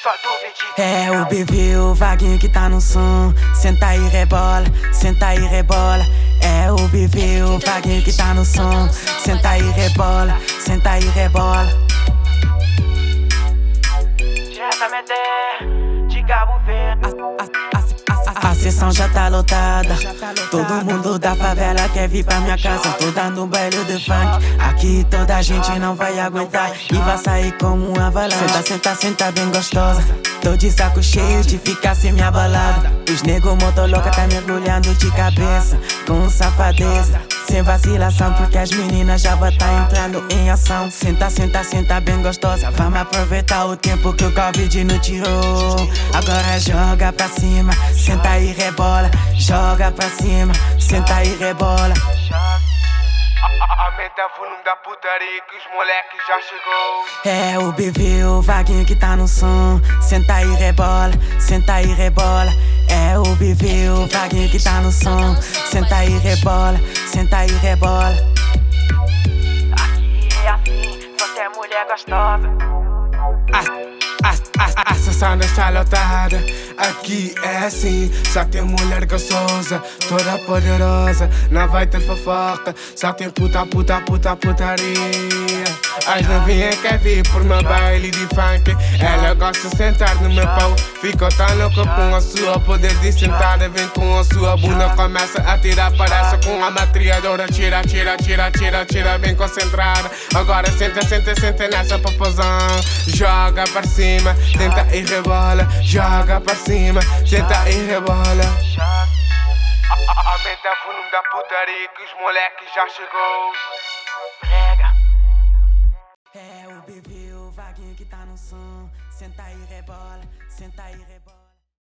solta o beat. É o BV, o Vaguinho que tá no som. Senta e rebola, senta e rebola. É o BV, o Vaguinho que tá no som. Senta e rebola, senta e rebola. Diretamente de Cabo Verde. A sessão já tá lotada. Todo mundo da favela quer vir pra minha casa. Tô dando um baile de funk. Aqui toda a gente não vai aguentar e vai sair como uma avalanche. Senta, senta, senta bem gostosa. Tô de saco cheio de ficar sem minha balada. Os nego motoloca tá mergulhando de cabeça com safadeza, sem vacilação, porque as meninas já vão tá entrando em ação. Senta, senta, senta bem gostosa. Vamos aproveitar o tempo que o Covid não tirou. Agora joga pra cima, senta e rebola. Joga pra cima, senta e rebola. Aumenta o volume da putaria que os moleques já chegou. É o BV, o Vaguinho que tá no som. Senta e rebola, senta e rebola. É o BV, o Vaguinho que tá no som. Senta e rebola, senta e rebola. Aqui é assim, só tem mulher gostosa. A sessão está lotada. Aqui é assim, só tem mulher gostosa, toda poderosa. Não vai ter fofoca, só tem puta, puta, puta, putaria. As novinhas quer vir por meu baile de funk. Ela gosta de sentar no meu pau. Ficou tão louca com a sua poder de sentada. Vem com a sua bunda, começa a tirar. Parece com a matriadora. Tira, tira, tira, tira, tira, bem concentrada. Agora senta, senta, senta nessa popozão. Joga para cima, tenta e rebola. Joga para cima, tenta e rebola. Aumenta o volume da putaria que os moleques já chegou. Prega. É o BV, o Vaguinho que tá no som. Senta e rebola, senta e rebola.